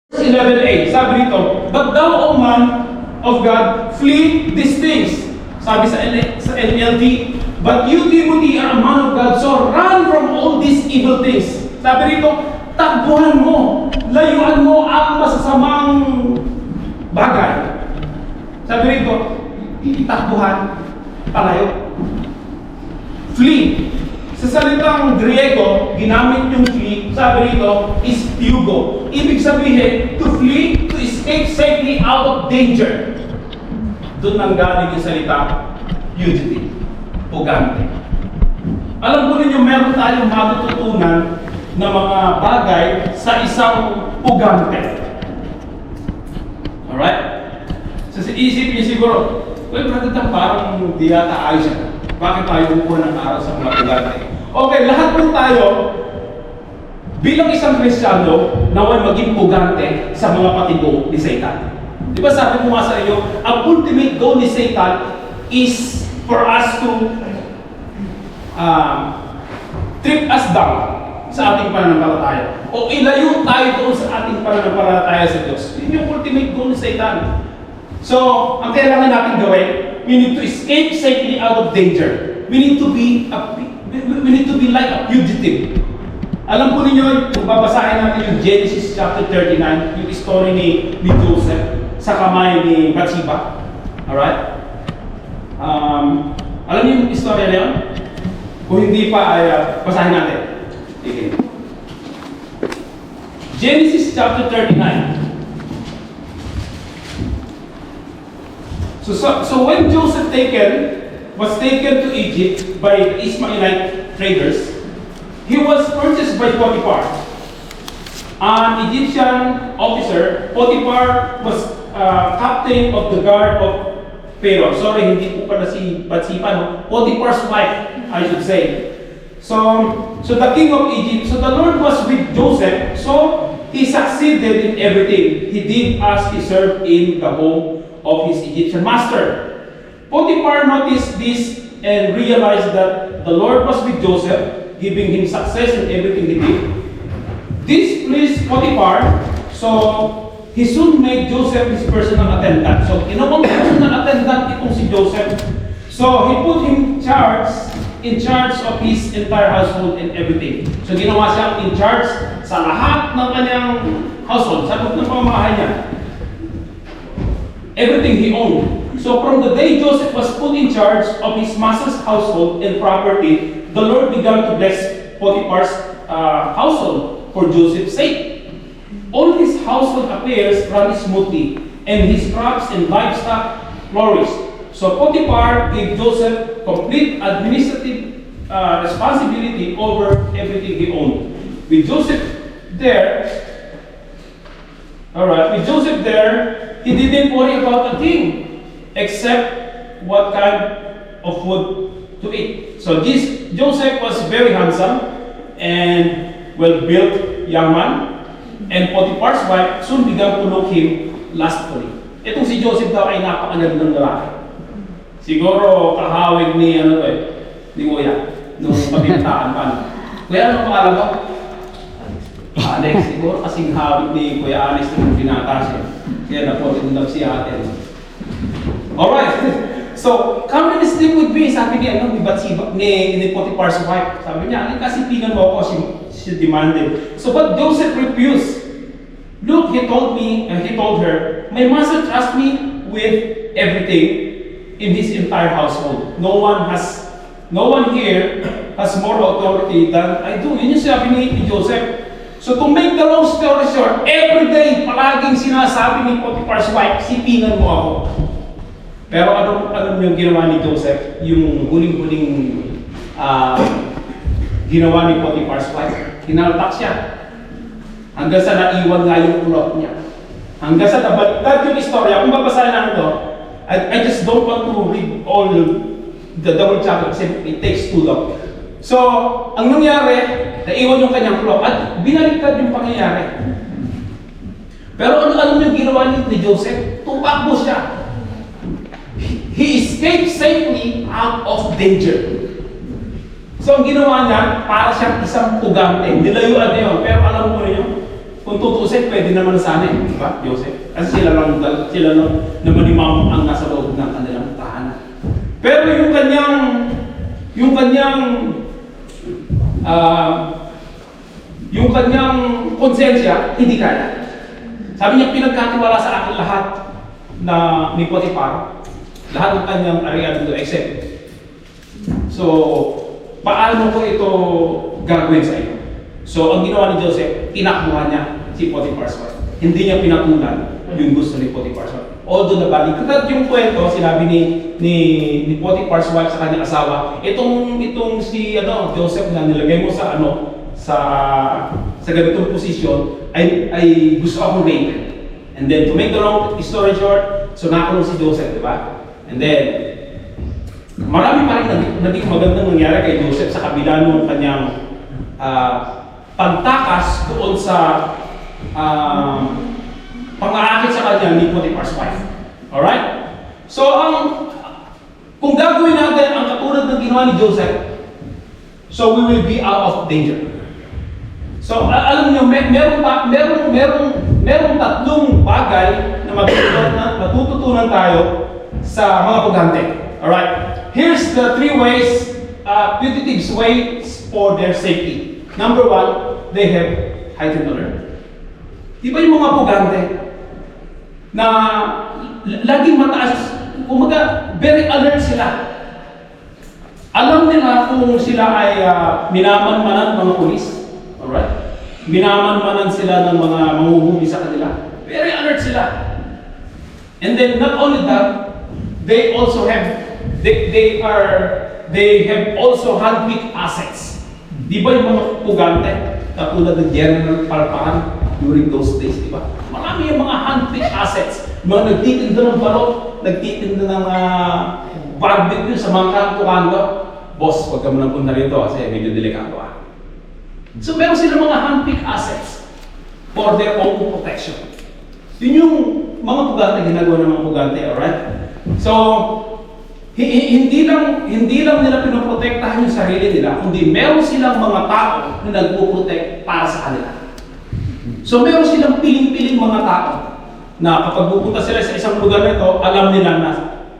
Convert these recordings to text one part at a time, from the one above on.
11:8, sabi rito, but thou, O man of God, flee these things. Sabi sa NLT, but you, Timothy, are a man of God, so run from all these evil things. Sabi rito, takbuhan mo, layuan mo ang masasamang bagay. Sabi rito, itakbuhan, palayo. Flee. Sa salitang Griego, ginamit yung flee, sabi rito, is fugo. Ibig sabihin, to flee, to escape safely out of danger. Doon nang galing yung salita, fugitive, pugante. Alam po ninyo, meron tayong matututunan na mga bagay sa isang pugante. Alright? So, isip niyo siguro, well, parang di yata ayos siya. Bakit tayo bukuha ng araw sa mga pugante? Okay, lahat po tayo, bilang isang Kristiyano, naway maging pugante sa mga patigo ni Satan. Di ba sabi ko nga sa inyo, ang ultimate goal ni Satan is for us to trip us down sa ating pananampalataya. O ilayo tayo doon sa ating pananampalataya sa Diyos. Yun yung ultimate goal ni Satan. So, ang kailangan natin gawin, we need to escape safely out of danger. We need to be like a fugitive. Alam po ninyo, kung babasahin natin yung Genesis chapter 39, yung story ni Joseph sa kamay ni Bathsheba. Alright? Alam niyo yung istorya na yun? Kung hindi pa, ay basahin natin. Okay. Genesis chapter 39. So when Joseph was taken to Egypt by the Ishmaelite traders, he was purchased by Potiphar, an Egyptian officer. Potiphar was captain of the guard of Pharaoh. Sorry, hindi po pala si Bathsheba, no? Potiphar's wife, I should say. So the king of Egypt, so the Lord was with Joseph, so he succeeded in everything. He did as he served in the home of his Egyptian master. Potiphar noticed this and realized that the Lord was with Joseph, giving him success in everything he did. This pleased Potiphar, so he soon made Joseph his personal attendant. So, ginawang personal attendant itong si Joseph. So, he put him in charge of his entire household and everything. So, ginawa siyang in charge sa lahat ng kanyang household, sa loob ng pamamahay niya. Everything he owned. So, from the day Joseph was put in charge of his master's household and property, the Lord began to bless Potiphar's household for Joseph's sake. All his household affairs ran smoothly, and his crops and livestock flourished. So Potiphar gave Joseph complete administrative responsibility over everything he owned. With Joseph there, he didn't worry about a thing except what kind of food to eat. So Joseph was very handsome and well-built young man, and Potiphar's wife soon began to look him lustfully. Itong si Joseph daw ay napakagandang lalaki. Siguro kahawig ni ni Kuya, nung pagkintaan pa. Kuya, ano pangalan mo? Alex. Siguro kasing hawig ni Kuya Alex nung binata siya. Kaya na-fall si ate. Alright. So, come and sleep with me, sabi ni Bathsheba, ni Potiphar's wife. Sabi niya, kasi mo ako, she demanded. So, but Joseph refused. Look, he told her, my master trusts me with everything in his entire household. No one here has more authority than I do. Yun yung sabi ni Joseph. So, to make the long story short, every day, palaging sinasabi ni Potiphar's wife, sipingan mo ako. Pero ano yung ginawa ni Joseph? Yung huling-huling ginawa ni Potiphar's wife. Hinaltak siya. Hanggang sa naiwan nga yung ulot niya. Hanggang sa nabaliktad yung istorya. Kung babasahin natin ito, I just don't want to read all the double chapter kasi it takes too long. So, ang nangyari, naiwan yung kanyang ulot at binaliktad yung pangyayari. Pero ano yung ginawa ni Joseph? Tumakbo siya. He escaped safely out of danger. So, ang ginawa niya, para siyang isang pugante. Nilayuan niya yun. Pero alam mo niyo, kung tutusin, pwede naman sana di ba, Joseph? Kasi sila lang naman limang ang nasa loob ng kanilang tahanan. Pero yung kanyang konsensya, hindi kaya. Sabi niya, pinagkatiwala sa akin lahat na ni Potiphar, lahat ng kanyang ari-ari dito except. So, paano ko ito gagawin sa iyo? So, ang ginawa ni Joseph, tinakbuhan niya si Potiphar's wife. Hindi niya pinatulan yung gusto ni Potiphar's wife. Although nabaliktad yung kwento, sinabi ni Potiphar's wife sa kanyang asawa, itong si Joseph na nilagay mo sa sa ganitong posisyon ay gusto akong rape. And then to make the long story short, so nakulong si Joseph, di ba? And then marami pa rin naging magandang nangyari kay Joseph sa kabila ng kanyang pagtakas doon sa pang-aakit sa kanya ni Potiphar's wife. Alright? So, kung gagawin natin ang katulad ng ginawa ni Joseph, so we will be out of danger. So, alam niyo, merong tatlong bagay na matututunan tayo sa mga pugante. Alright? Here's the three fugitives' ways for their safety. Number one, they have heightened alert. Di ba yung mga pugante na laging mataas, kumaga, very alert sila. Alam nila kung sila ay minamanmanan ng mga pulis. Alright? Minamanmanan sila ng mga manghuhuli sa kanila. Very alert sila. And then not only that, they also have they have also handpicked assets. Di ba yung mga pugante katulad ng General Palpahan during those days, di ba? Marami yung mga handpicked assets. Mga nagtitinda ng balot, nagtitinda ng barbecue sa mga kanto-kanto. Boss, huwag ka mo nang punta rito kasi medyo delikado . So meron silang mga handpicked assets for their own protection. Yun yung mga pugante, ginagawa ng mga pugante, alright? So, hindi lang nila pinoprotektahan yung sarili nila, kundi meron silang mga tao na nagpo-protect para sa kanila. So meron silang piling-piling mga tao na kapag pupunta sila sa isang lugar nito, alam nila na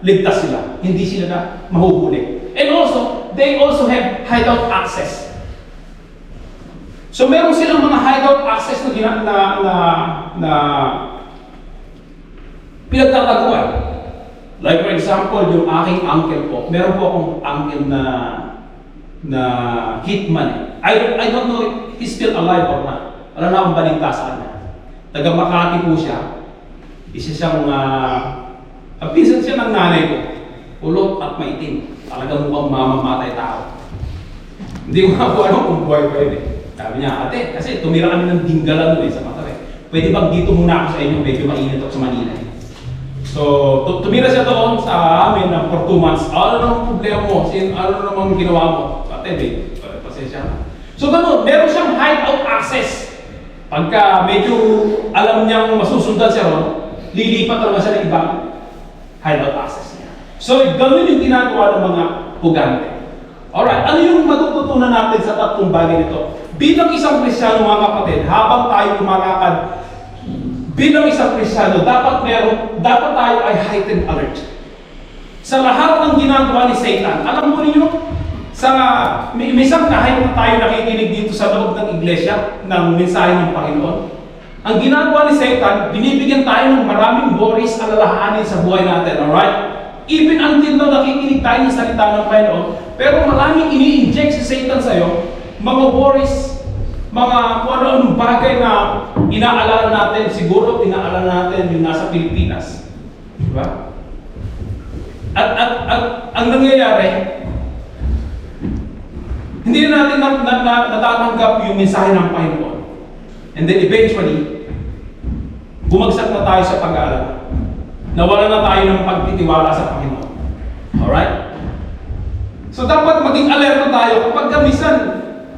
ligtas sila, hindi sila na mahuhuli. And also, they also have hideout access. So meron silang mga hideout access na pinagtataguan. Like for example, yung aking uncle po, meron po akong uncle na hitman. I don't know if he's still alive or not. Wala na akong balita sa kanya. Taga Makati po siya. Isa siyang, pinsan siya ng nanay ko. Ulot at maitim. Talagang mukhang mamamatay tao. Hindi ko nga po alam kung buhay pa yun . Sabi niya, ate, kasi tumira kami ng dinggalan doon sa Matawi. Pwede bang dito muna ako sa inyo, medyo mainit ako sa Manila . So, tumira siya doon sa amin for 2 months. Ano namang problema mo? Ano namang ginawa mo? Ate, pasensya na. So, gano'n, meron siyang hideout access. Pagka medyo alam niyang masusundan siya ron, lilipat naman siya ng ibang hideout access niya. So, gano'n yung ginagawa ng mga pugante. Alright, ano yung matututunan natin sa tatlong bagay nito? Bilang isang Kristiyano, mga kapatid, habang tayo lumalakad, bilang isang Kristiyano, dapat tayo ay heightened alert. Sa lahat ng ginagawa ni Satan, alam mo niyo, minsan kahit na tayo nakikinig dito sa loob ng iglesia ng mensahe ng Panginoon, ang ginagawa ni Satan, binibigyan tayo ng maraming worries, alalahanin sa buhay natin, alright? Even until na nakikinig tayo ng salita ng Panginoon, pero maraming ini-inject si Satan sa'yo, mga worries, mga kung ano-anong bagay na inaalala natin, siguro inaalala natin yung nasa Pilipinas. Diba? At ang nangyayari, hindi na natin natatanggap yung mensahe ng Panginoon. And then eventually, bumagsak na tayo sa pag-aalala. Nawala na tayo ng pagtitiwala sa Panginoon. Alright? So dapat maging alerto tayo kapag minsan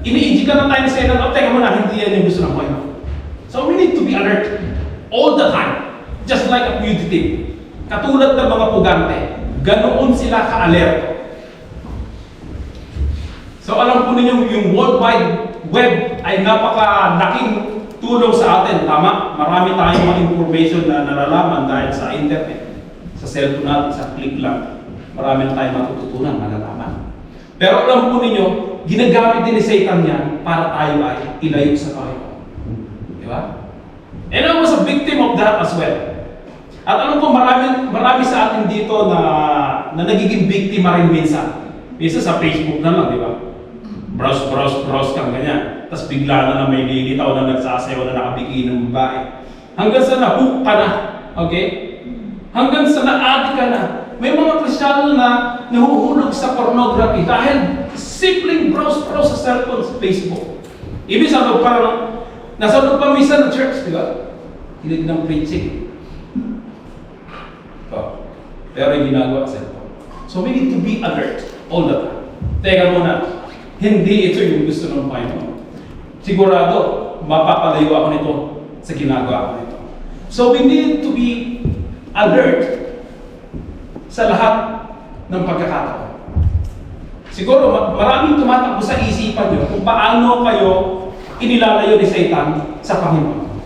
ini-injikan na tayo sa inyo, teka mo na, hindi yan yung gusto ng Panginoon. So we need to be alert all the time. Just like a fugitive. Katulad ng mga pugante, ganoon sila ka-alerto. So alam po ninyo, yung World Wide Web ay napakalaking tulong sa atin. tama, marami tayong mga information na nalalaman dahil sa internet, sa cellphone natin, sa click lang. Marami na tayong matututunan, malalaman. Pero alam po ninyo, ginagamit din ni Satan yan para tayo ay ilayo sa Panginoon. Di ba? And I was a victim of that as well. At alam ko, marami sa atin dito na nagiging biktima rin minsan. Minsan sa Facebook na lang, di ba? Browse kang ganyan. Tapos bigla na may lilitaw na nagsasayaw na nakabikini ng babae. Hanggang sa na-hook ka na. Okay? Hanggang sa na-addict ka na. May mga Kristiyano na nahuhulog sa pornography dahil simpleng browse sa cellphone sa Facebook. Ibig sabihin parang nasa loob pa minsan ng church, di ba? Hilig ng preaching. Oh. Pero yung ginagawa sa cellphone. So we need to be alert all the time. Teka muna, hindi ito yung gusto ng Panginoon. Sigurado, mapapalayo ako nito sa ginagawa ko nito. So we need to be alert sa lahat ng pagkakataon. Siguro, maraming tumatakbo sa isipan nyo kung paano kayo inilalayo ni Satan sa Panginoon.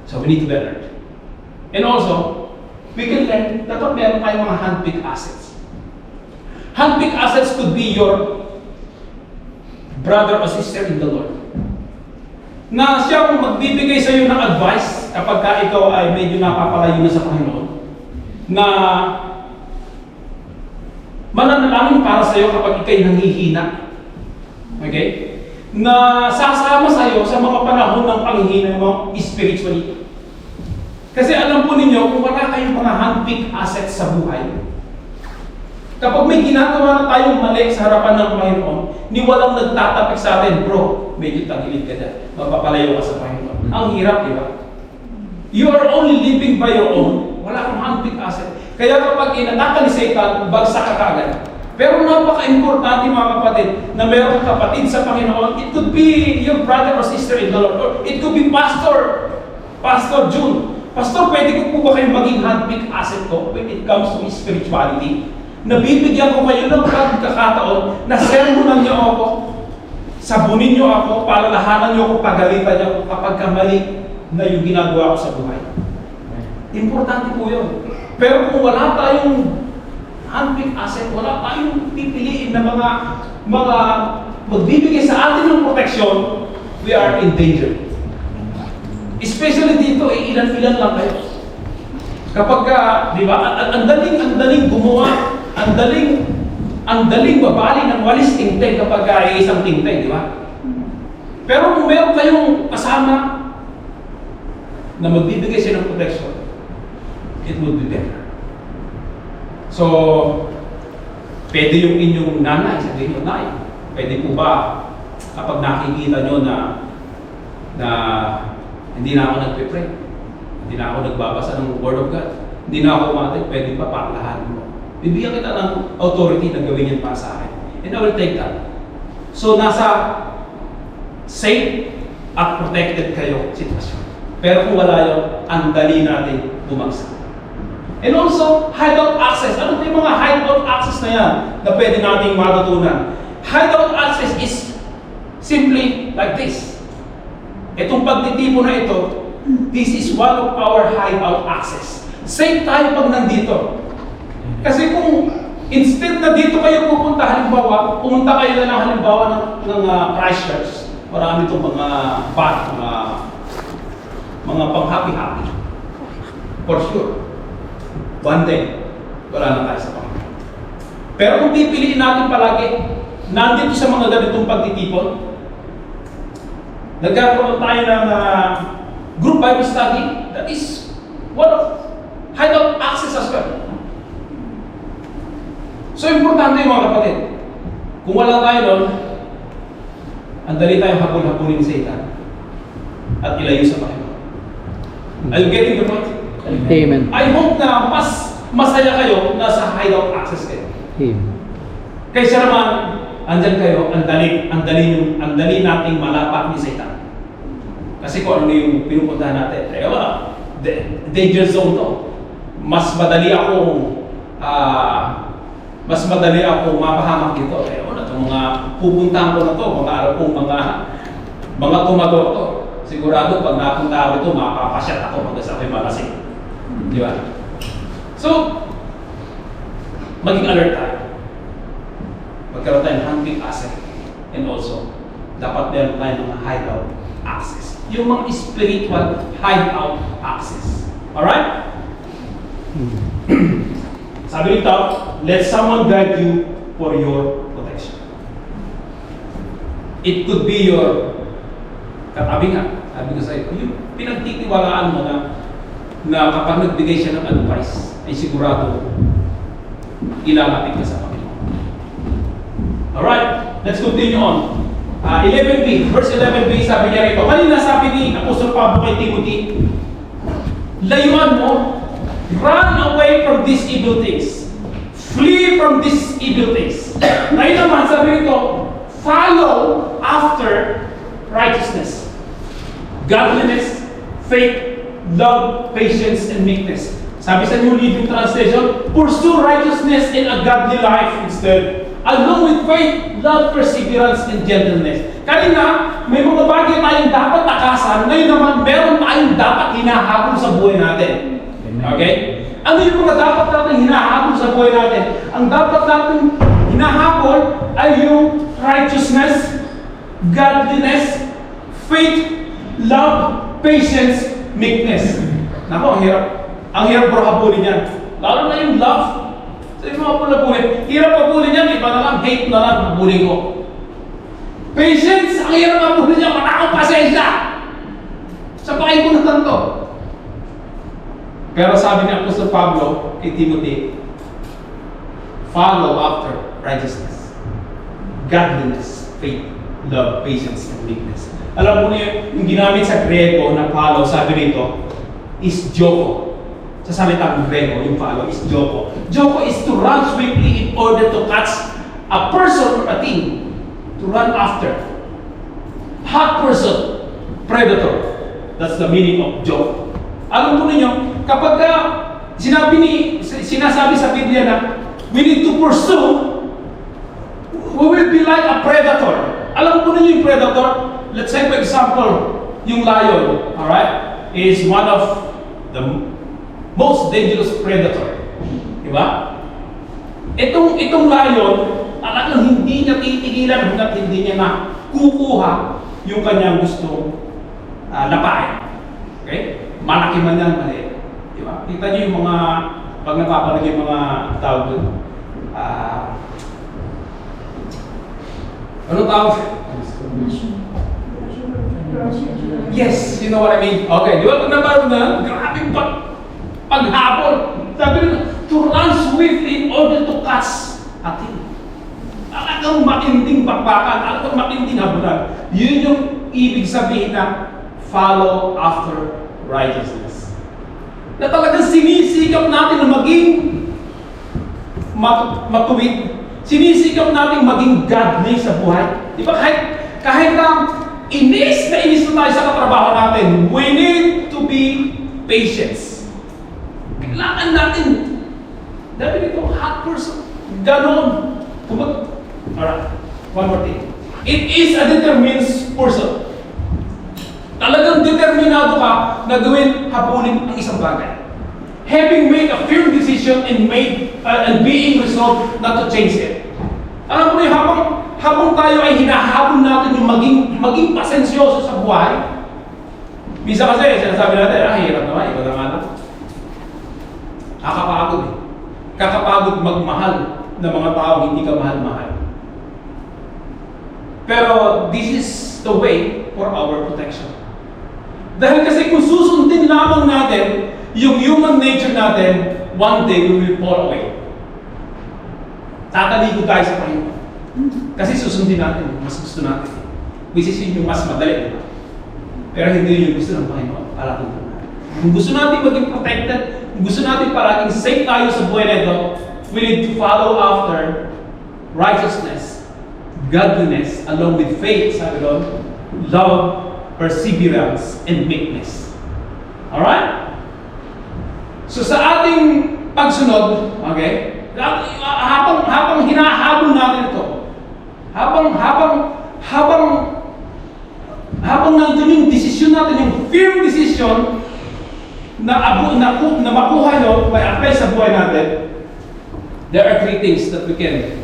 So we need to be alert. And also, we can learn that meron tayong mga hand-picked assets. Hand-picked assets could be your brother or sister in the Lord. Na siya kung magbibigay sa iyo ng advice kapag ka ikaw ay medyo napapalayo na sa Panginoon, na mananalangin para sa iyo kapag ikay nanghihina. Okay? Na sasama sa iyo sa mga panahon ng panghihina mo spiritually. Kasi alam po ninyo, kung wala kayong mga hand-picked assets sa buhay, kapag may ginagawa na tayong mali sa harapan ng Panginoon, ni walang nagtatapik sa atin, bro, medyo tagilid ka dyan, mapapalayo ka sa Panginoon. Ang hirap, di ba? You are only living by your own, wala kang hand-picked asset. Kaya kapag inataka ni Satan, bagsak ka kagad. Pero napaka-importante mga kapatid, na mayroong kapatid sa Panginoon. It could be your brother or sister in the Lord, or it could be Pastor June. Pastor, pwede ko po ba kayong maging hand-picked asset ko when it comes to spirituality? Nabibigyan ko kayo ng pagkakataon na sermonan niyo ako, sabunin niyo ako, palalahanan niyo ako, pagalitan niyo ako kapag kamali na yung ginagawa ko sa buhay. Importante po yun. Pero kung wala tayong hand-picked asset, wala tayong pipiliin na mga magbibigay sa atin ng protection, we are in danger. Especially dito, ilan-ilan lang kayo. Kapag di ba, ang daling gumawa, ang daling babali ng walis tingteng kapag isang tingteng, di ba? Pero kung meron kayong kasama na magbibigay siya ng protection, it would be better. So, pwede yung inyong nanay, sabihin nyo, Nay, pwede po ba kapag nakikita nyo na hindi na ako nagpe-pray, hindi na ako nagbabasa ng Word of God, hindi na ako umatin, pwede pa paklahan mo. Bibigyan kita ng authority na gawin yan para sa akin. And I will take that. So, nasa safe at protected kayo sitwasyon. Pero kung wala yun, ang dali natin bumagsak. And also, hideout access. Ano yung mga hideout access na yan na pwede nating matutunan? Hideout access is simply like this. Itong pagtitipo na ito, this is one of our hideout access. Safe tayo pag nandito. Kasi kung instead na dito kayo pupunta, halimbawa, pumunta kayo na lang halimbawa ng Christchurch. Marami itong mga bar, mga pang-happy-happy. For sure. One day, wala na tayo sa Panginoon. Pero kung pipiliin natin palagi, nandito sa mga ganitong pagtitipon, nagkakaroon tayo ng group Bible study, that is one of hideout access as well. So, importante yung mga kapatid. Kung wala tayo doon, ang dali tayong hapon-hapunin sa Satan at ilayo sa Panginoon. Are you getting the point? Amen. I hope na mas masaya kayo na sa hideout access kayo. Amen. Kaysa naman, andyan kayo, ang dali nating malapak ni Satan. Kasi kung ano yung pinupuntahan natin, danger zone to. Mas madali akong mapahamak dito. Itong mga pupuntahan ko na to, mga araw kong mga tumador to. sigurado pag napunta ako ito, mapapasyat ako hanggang sa ako'y malasing. Di ba? So, maging alert tayo. Magkaroon tayo ng hunting asset. And also, dapat meron tayo ng mga hideout access. Yung mga spiritual hideout access. Alright? Sabi nito, let someone guide you for your protection. It could be your katabi nga. Sabi ko sa iyo, yung pinagtitiwalaan mo na kapag nagbigay siya ng advice, ay sigurado ilalapit ka sa Panginoon. Alright, let's continue on. 11b, verse 11b, sabi niya rito, kanina sabi ni Apostol Pablo kay Timothy, layuan mo, run away from these evil things. Flee from these evil things. Ngayon naman, sabi nito, follow after righteousness, godliness, faith, love, patience, and meekness. Sabi sa New Living Translation, pursue righteousness in a godly life instead, along with faith, love, perseverance, and gentleness. Kanina, may mga bagay tayong dapat takasan, ngayon naman, meron tayong dapat hinahabol sa buhay natin. Okay? Ano yung mga dapat natin hinahabol sa buhay natin? Ang dapat natin hinahabol ay yung righteousness, godliness, faith, love, patience, meekness. Nako, ang hirap. Ang hirap bro habulin yan. Lalo na yung love. Sa yung mga pulabulin. Hirap habulin yan. Iba na lang, hate na lang habulin ko. Patience, ang hirap habulin yan. Matakong pasensya. Sabayin ko na lang to. Pero sabi ni Apostol Pablo kay Timothy, follow after righteousness, godliness, faith, love, patience, and meekness. Alam mo niyo, yung ginamit sa Grego na follow, sabi rito, is joko. Sa salitang Grego, yung follow is joko. Joko is to run swiftly in order to catch a person or a thing to run after. Hot person, predator. That's the meaning of joko. Alam mo ninyo, kapag sinasabi sa Biblia na we need to pursue, we will be like a predator. Alam mo ninyo yung predator? Let's say for example, yung lion, alright, is one of the most dangerous predator. Diba? Itong lion, talagang hindi niya titigilan hanggat hindi niya kukuha yung kanyang gustong lapain. Okay? Malaki man yan, maliit. Diba? Kita niyo yung mga, pag napapalag yung mga tawag doon, ano tawag? Yes, you know what I mean? Okay, di ba? Pag napapalag na, grabing paghabol. Sabi nila, to run swiftly in order to catch a thing. Talagang matinding bakbakan, talagang matinding habulan. Yun yung ibig sabihin na follow after righteousness. Na talagang sinisikap natin na maging matuwid. Sinisikap natin maging godly sa buhay. Di ba kahit na inis na tayo sa katrabaho natin, we need to be patient. Kailangan natin, dahil ito, hot person. Ganon. Alright, one more thing. It is a determined person. Talagang determinado ka na gawin, habulin ang isang bagay. Having made a firm decision and being resolved not to change it. Alam mo na habang tayo ay hinahabol natin yung maging pasensyoso sa buhay. Minsan kasi, sinasabi natin, hirap naman, iba naman na. Kakapagod eh. Kakapagod magmahal ng mga tao hindi ka mahal-mahal. Pero this is the way for our protection. Dahil kasi kung susundin lamang natin yung human nature natin, one day we will fall away. Tataligo tayo sa Panginoon. Kasi susundin natin, mas gusto natin. Which is yung mas madali, diba? Pero hindi yung gusto ng Panginoon para kung natin. Kung gusto natin maging protected, kung gusto natin parang safe tayo sa buhay na ito, we need to follow after righteousness, godliness, along with faith, sabi doon, love, perseverance, and meekness. Alright? So sa ating pagsunod, okay, habang hinahabol natin ito, habang habang nandun yung desisyon natin, yung firm decision na makuha nyo, may apply sa buhay natin, there are three things that we can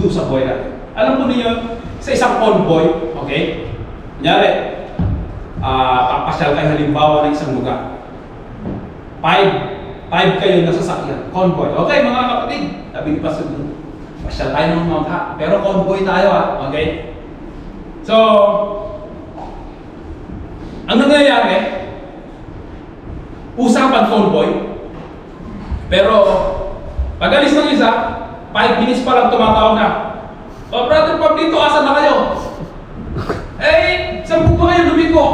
do sa buhay natin. Alam po ninyo, sa isang convoy, okay? Kunyari, papasyal kayo halimbawa ng isang lugar. Five kayo na sasakyan, convoy. Okay, mga kapatid, sabi ni Pastor Bruno, pasyal tayo ng Mount Ha, pero convoy tayo okay? So, ang nangyayari, usapan convoy, pero pag alis ng isa, 5 minutes pa lang tumatawag na. Oh, brother, pag dito, asan na kayo? Eh, saan po ba kayo lumiko?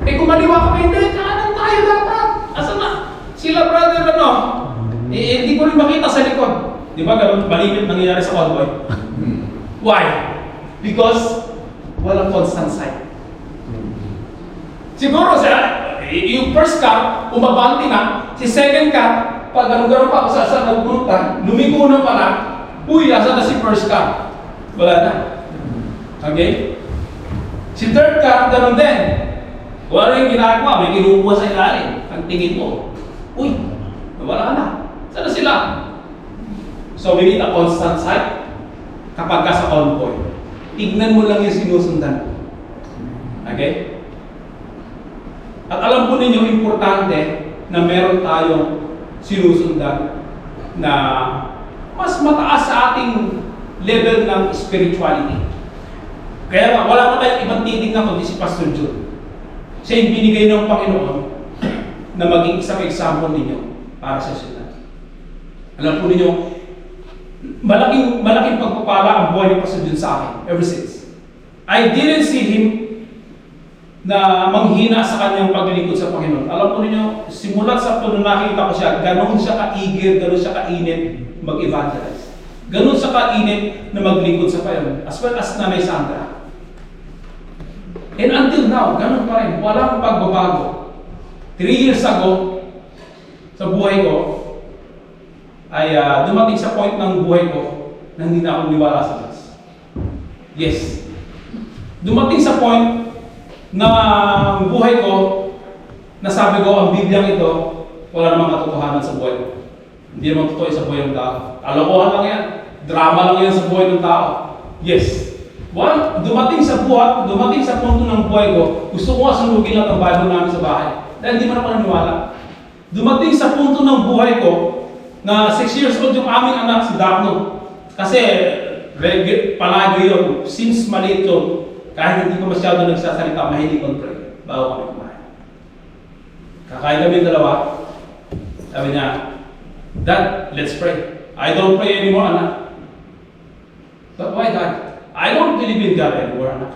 Eh, kumaliwa ka, hindi, kanan tayo dapat. Asan na? Sila, brother, hindi ko rin makita sa likod. Di ba, ganun, malimit nangyayari sa convoy? Why? Because walang constant sight. Siguro, yung first car, umabante na, si second car, pag ganun-ganun pa ako sa nagpunta, lumiko na pala, uy, asan na si first car? Wala na. Okay? Si third car, ganun din. Wala rin ginagawa, may kinukuha sa ilalim. Ang tingin mo, uy, wala na. Saan na sila? So we need a constant sight kapag ka sa convoy. Tignan mo lang yung sinusundan. Okay? At alam po ninyo, importante na meron tayong sinusundan na mas mataas sa ating level ng spirituality. Kaya nga, wala na tayong ibang titignan kundi si Pastor Jun. Siya yung binigay ng Panginoon na maging isang example ninyo para sa sila. Alam po ninyo, malaking pagpapala ang buhay ni Pastor Jun sa akin ever since. I didn't see him na manghina sa kanyang paglilingkod sa Panginoon. Alam po ninyo, simulat sa nung nakita ko siya, ganun siya ka-eager, ganun siya ka-init mag-evangelize. Ganun siya ka-init na maglingkod sa Panginoon, as well as Nanay Sandra. And until now, ganun pa rin, walang pagbabago. 3 years ago, sa buhay ko, ay dumating sa point ng buhay ko na hindi na ako niwala sa Diyos. Yes. Dumating sa point na ang buhay ko, nasabi ko, ang Bibliang ito, wala namang katotohanan sa buhay ko. Hindi naman totoo sa buhay ng tao. Kalokohan lang yan. Drama lang yan sa buhay ng tao. Yes. Dumating sa punto ng buhay ko, gusto ko nga sunugin lang ang Bible namin sa bahay. Dahil hindi mo na pananiwala. Dumating sa punto ng buhay ko, na 6 years old yung aming anak, si Dapno. Kasi, palagi yun, since maliit yun, kahit hindi ko masyado nagsasalita, mahilig mag-pray bago kami kumain. Kakain kami dalawa, sabi niya, Dad, let's pray. I don't pray anymore, anak. But why, Dad? I don't believe in God anymore, anak.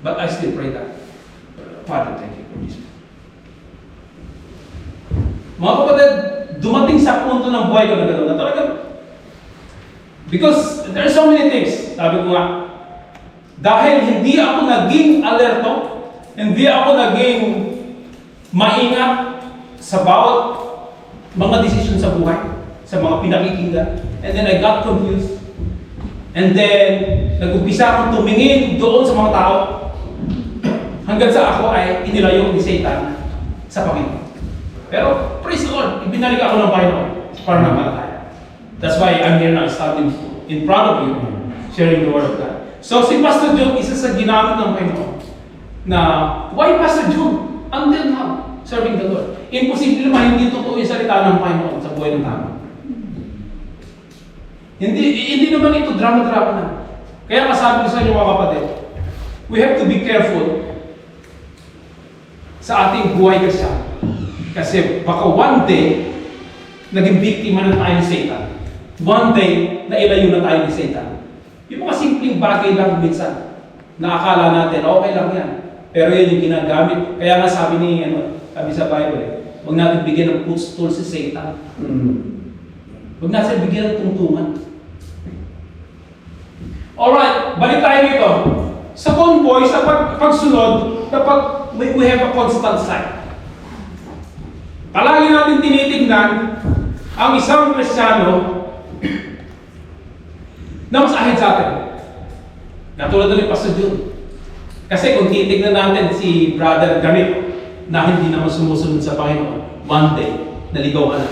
But I still pray, Dad. Father, thank you for this. Mga kapatid, dumating sa punto ng buhay ko na gano'n na talaga. Because there are so many things, sabi ko nga, dahil hindi ako naging alerto, hindi ako naging maingat sa bawat mga desisyon sa buhay, sa mga pinakikinggan. And then I got confused. And then, nag-umpisa akong tumingin doon sa mga tao hanggang sa ako ay inilayo ni Satan sa Panginoon. Pero, praise the Lord, ibinalik ako ng Panginoon para namalataya. That's why I'm here now standing in front of you, sharing the Word of God. So, si Pastor Jun, isa sa ginamit ng Panginoon na, why Pastor Jun? Until now, serving the Lord. Imposible naman hindi totoo yung salita ng Panginoon sa buhay ng tao. Hindi naman ito drama-drama na. Kaya masabi ko sa inyo mga kapatid, we have to be careful sa ating buhay Kristiyan. Kasi baka one day, naging biktima na tayo ni Satan. One day, nailayo na tayo ni Satan. Yung mga simpleng bagay lang minsan, na akala natin, okay lang yan. Pero yan yung ginagamit. Kaya nga sabi sabi sa Bible, huwag natin bigyan ng footstool si Satan. Huwag natin bigyan ng tungtungan. Alright, balik tayo dito. Sa convoy, sa pagsunod, kapag we have a constant sight. Palagi natin tinitingnan ang isang Kristiyano na mas ahead sa atin. Katulad ni Pastor Jun. Kasi kung titignan natin si Brother Ganit na hindi naman sumusunod sa Panginoon, one day, naligaw ka na.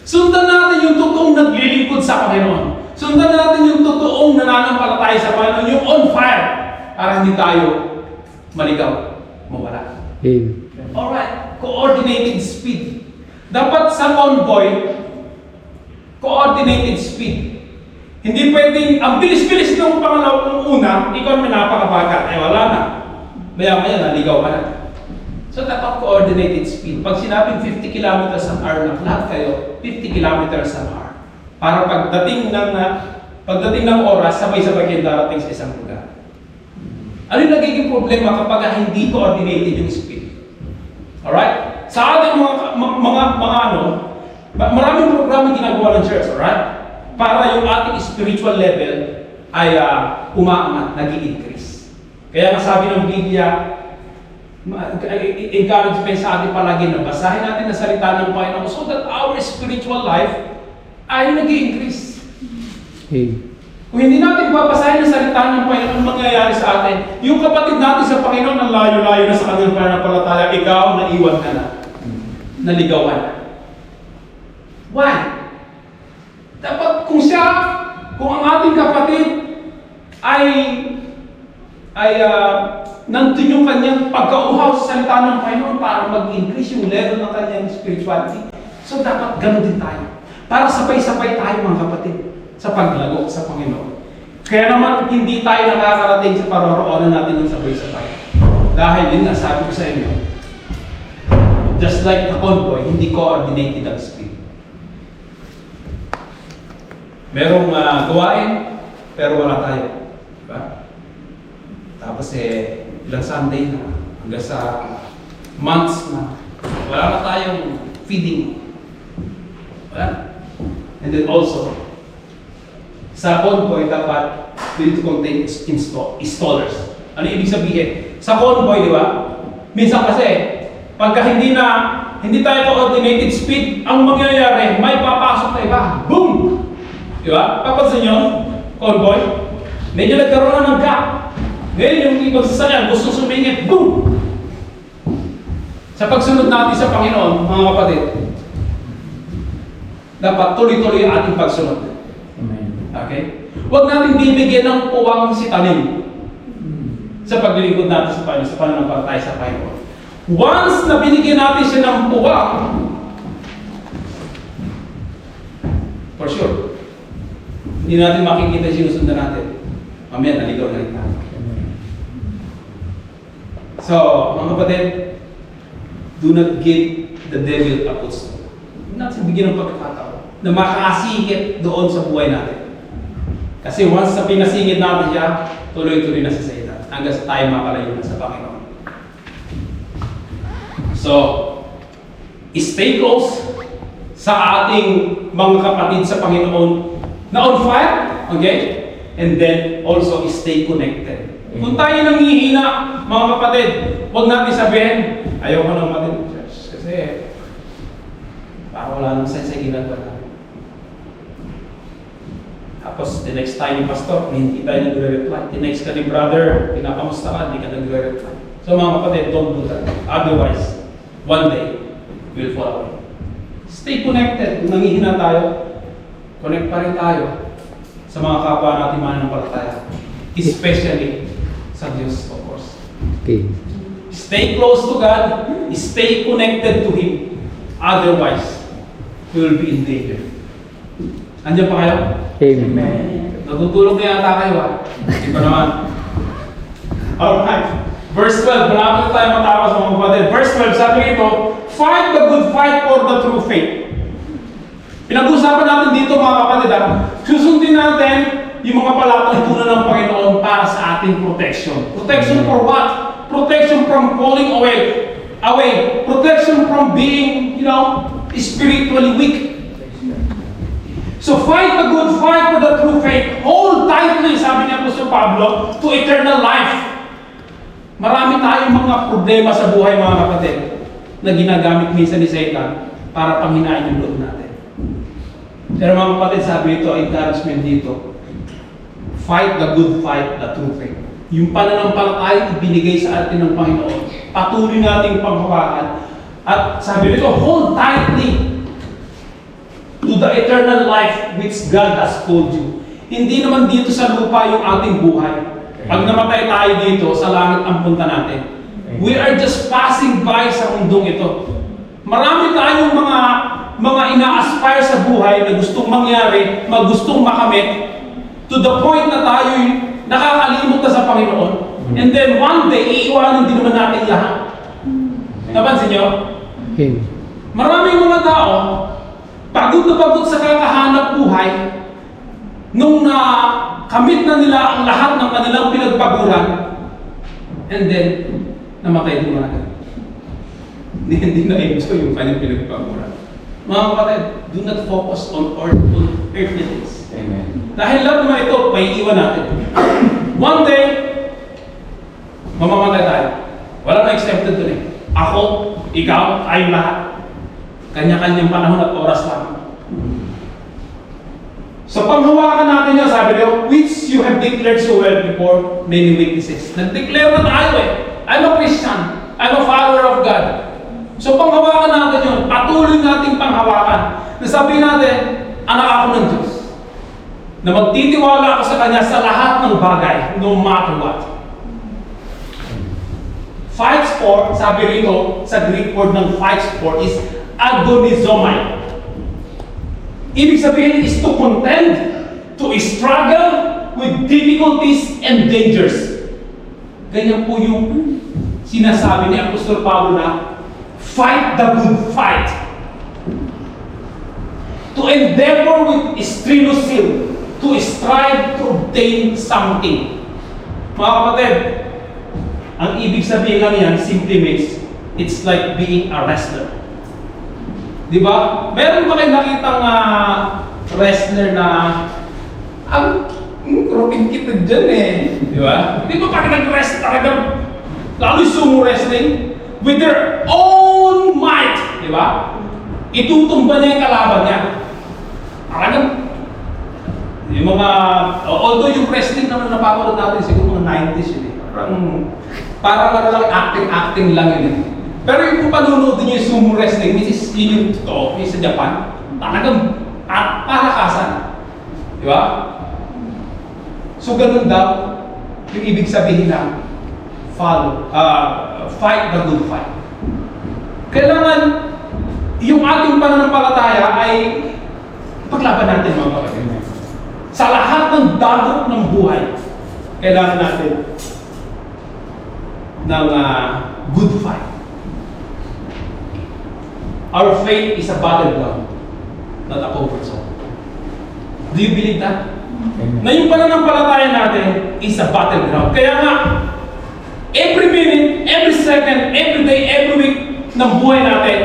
Sundan natin yung totoong naglilingkod sa Panginoon. Sundan natin yung totoong nananampalataya sa Panginoon, yung on fire, para hindi tayo maligaw, mawala. Alright, coordinated speed. Dapat sa convoy, coordinated speed. Hindi pwedeng, ang bilis-bilis ng pangalawang una, ikaw may napakabagat, wala na. Maya-maya, naligaw ka na. So, dapat coordinated speed. Pag sinabing 50 kilometers an hour na, lahat kayo, 50 kilometers an hour. Para pagdating ng oras, sabay-sabay kayo darating sa isang lugar. Ano yung nagiging problema kapag hindi coordinated yung speed? Alright? Sa ating maraming programang ginagawa ng church, alright? Para yung ating spiritual level ay umaangat, nag-i-increase. Kaya nga sabi ng Biblia, encourage pa sa atin palagi na basahin natin ang salita ng Panginoon so that our spiritual life ay nag-i-increase. Kung hindi natin babasahin ang salita ng Panginoon, ang mangyayari sa atin, yung kapatid natin sa Panginoon, ang layo-layo na sa kanilang pananampalataya, ikaw, naiwan ka na. Naligaw ka na. Why? Dapat kung ang ating kapatid ay nandun yung kanyang pagkauhaw sa salita ng Panginoon para mag-increase yung level ng kanyang spirituality. So dapat ganun din tayo. Para sabay-sabay tayo mga kapatid sa paglago sa Panginoon. Kaya naman hindi tayo nakakarating sa paroroonan natin ng sabay-sabay. Dahil yun nga sabi ko sa inyo, just like the convoy, hindi coordinated ang speed. Merong gawain, pero wala tayo. Diba? Tapos ilang Sunday na, hanggang sa months na, wala na tayong feeding. Wala. And then also, sa convoy dapat will contain installers. Ano ibig sabihin? Sa convoy, di ba? Minsan kasi, pagka hindi tayo coordinated speed, ang mangyayari, may papasok na iba. Boom! Di ba? Papansin nyo, convoy, medyo nagkaroon na ng gap. Ngayon yung ibang sasakyan, gusto sumingit, boom! Sa pagsunod natin sa Panginoon, mga kapatid, dapat tuloy-tuloy ang ating pagsunod. Okay? Huwag natin bibigyan ng puwang si tanim sa paglilingkod natin sa Panginoon, sa pananampalataya sa Panginoon. Once na binigyan natin siya ng puwang, for sure, hindi natin makikita yung sinusundan natin. Mamaya, naligaw na rin tayo. So, mga kapatid, do not give the devil a footstool. Huwag natin bigyan ng pagkakataon na makakasingit doon sa buhay natin. Kasi once na pinasingit natin siya, tuloy-tuloy na sa Satan hanggang sa tayo makalayo na sa Panginoon. So, stay close sa ating mga kapatid sa Panginoon na on fire, okay? And then also stay connected. Kung tayo nanghihina, mga kapatid, huwag natin sabihin, ayaw ko nang matin church. Kasi, parang wala nang sense sa ginagawa natin. Tapos, the next time ni pastor, hindi tayo nagre-reply. The next ka ni brother, pinapamusta ka, hindi ka nagre-reply. So mga kapatid, don't do that. Otherwise, one day, we'll fall away. Stay connected. Kung nanghihina tayo, connect pa rin tayo sa mga kapwa natin mananampalataya. Especially sa Diyos, of course. Okay. Stay close to God. Stay connected to Him. Otherwise, we will be in danger. Andiyan pa kayo? Amen. Natutulog na yata kayo, ha? Hindi pa naman. Alright. Verse 12. Malapit tayo matapos, mga kapatid. Verse 12, sabi ito, fight the good fight for the true faith. Pinag-usapan natin dito, mga kapatid, ha? Susundin natin yung mga palatuntunan ng Panginoon para sa ating protection. Protection for what? Protection from falling away. Protection from being, spiritually weak. So fight the good fight for the true faith. Hold tightly, sabi ni Apostol Pablo, to eternal life. Marami tayong mga problema sa buhay, mga kapatid, na ginagamit minsan ni Satan para panghinain yung loob natin. Pero mga kapatid, sabi ito, encouragement dito, Fight the good fight, the true faith. Yung pananampalataya ibinigay sa atin ng Panginoon, patuloy nating panghawakan. At sabi nito, hold tightly to the eternal life which God has called you. Hindi naman dito sa lupa yung ating buhay. Pag namatay tayo dito, sa langit ang punta natin. We are just passing by sa mundong ito. Marami tayong mga ina-aspire sa buhay na gustong mangyari, gustong makamit, to the point na tayo'y nakakalimot na sa Panginoon. And then one day, iiwanan din naman natin lahat. Napansin nyo? Okay. Maraming mga tao, pagod na pagod sa kakahanap buhay, nung nakamit na nila ang lahat ng kanilang pinagpaguran, and then, namatay din mga hindi na-enjoy yung kanyang pinagpaguran. Mga kapatid, do not focus on earthly things. Amen. Dahil lahat naman ito, paiiwan natin. One day, mamamatay tayo. Wala na exempted dun eh. Ako, ikaw, tayong lahat. Kanya-kanyang panahon at oras lang. So panghawakan natin yan, sabi niyo, which you have declared so well before many witnesses. Nag-declare na tayo eh. I'm a Christian. I'm a follower of God. So panghawakan natin yun. Patuloy nating panghawakan. Nasabihin natin, anak ako ng Diyos. Na magtitiwala ako sa Kanya sa lahat ng bagay, no matter what. Fights for, sabi rito, sa Greek word ng fights for is agonizomai. Ibig sabihin is to contend, to struggle with difficulties and dangers. Ganyan po yung sinasabi ni Apostol Pablo na fight the good fight. To endeavor with strenuous zeal, to strive to obtain something. Mga kapatid, ang ibig sabihin lang yan simply means it's like being a wrestler. Di ba? Meron ba kayo nakitang wrestler na ang kroking kita dyan eh. Di ba? Di ba pag nag-wrest talagang lalo sumo wrestling with their own might. Di ba? Itutumba niya yung kalaban niya. Talagang yung mga, although yung wrestling naman napapanood natin siguro mga 90s yun eh. Parang ano lang, acting lang yun eh. Pero yung panunood niyo yung sumo wrestling, which is yun yung totoo, yung sa Japan, talagang palakasan. Di ba? So ganun daw, yung ibig sabihin na fight the good fight. Kailangan yung ating pananampalataya ay paglaban natin mga kapatid. Sa lahat ng dagok ng buhay, kailangan natin ng good fight. Our faith is a battleground, not a comfort zone. Do you believe that? Amen. Na yung pananampalataya natin is a battleground. Kaya nga, every minute, every second, every day, every week ng buhay natin,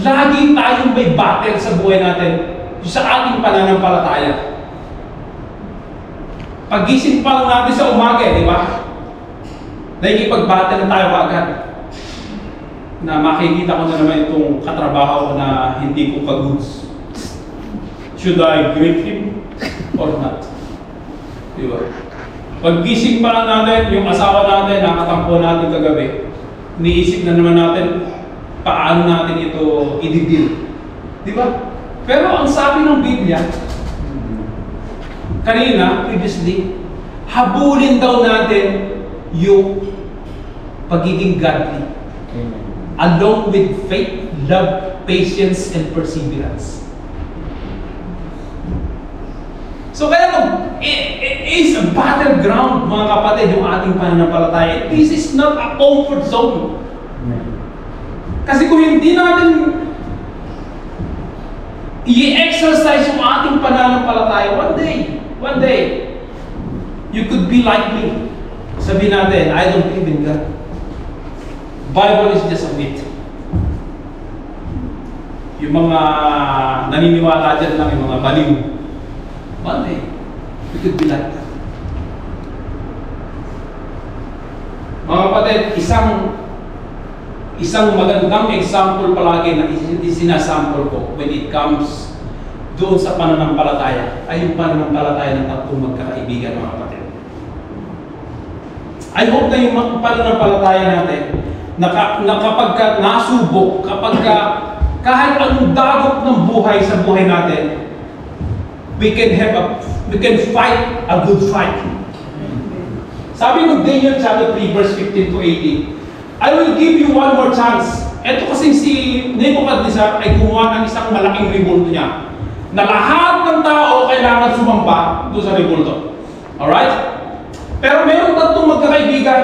lagi tayong may battle sa buhay natin sa ating pananampalataya. Pagising pa lang natin sa umaga, di ba? Nakikipag-battle na tayo agad. Na makikita ko na naman itong katrabaho ko na hindi ko ka-goods. Should I greet him or not? Di ba? Paggising pa lang natin, yung asawa natin, nakatampo natin kagabi, iniisip na naman natin, paano natin ito i-deal. Di ba? Pero ang sabi ng Biblia, kanina, previously, habulin daw natin yung pagiging godly. Amen. Along with faith, love, patience, and perseverance. So kaya it is a battleground, mga kapatid, yung ating pananampalataya. This is not a comfort zone. Amen. Kasi kung hindi natin i-exercise yung ating pananampalataya, one day, you could be like me. Sabihin natin, I don't believe in God. Bible is just a myth. Yung mga naniniwala dyan lang, yung mga baliw. One day, you could be like that. Mga kapatid, isang magandang example palagi na sinasample ko when it comes doon sa pananampalataya ay yung pananampalataya ng tatlong magkakaibigan, mga kapatid. I hope na yung pananampalataya natin na kapag nasubok, kahit anong dagok ng buhay sa buhay natin, we can fight a good fight. Sabi ng Daniel chapter 3 verse 15 to 18, I will give you one more chance. Ito kasi si Nebuchadnezzar ay gumawa ng isang malaking rebulto niya, na lahat ng tao kailangan sumamba doon sa rebulto. Alright? Pero meron tatlong magkakaibigan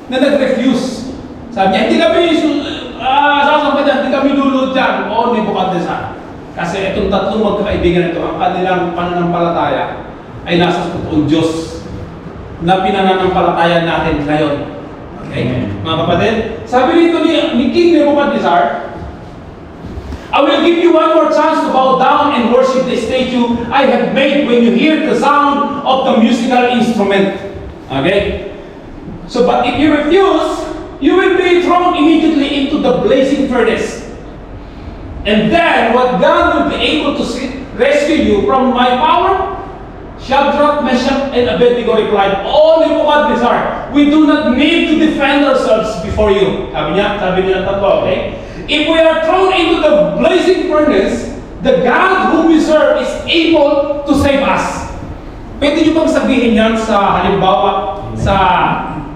na nag-refuse. Sabi niya, hindi kami sasamba dyan, hindi kami lulod dyan. O Nebuchadnezzar. Kasi itong tatlong magkakaibigan ito, ang kanilang pananampalataya ay nasa totoong Diyos na pinananampalataya natin ngayon. Okay? Mga kapatid, sabi rito ni King Nebuchadnezzar, I will give you one more chance to bow down and worship the statue I have made when you hear the sound of the musical instrument. Okay? So, but if you refuse, you will be thrown immediately into the blazing furnace. And then, what God will be able to rescue you from my power? Shadrach, Meshach, and Abednego replied, O Nebuchadnezzar, we do not need to defend ourselves before you. Sabi niya tatlo, okay? If we are thrown into the blazing furnace, the God whom we serve is able to save us. Pwede niyo bang sabihin yan sa halimbawa, sa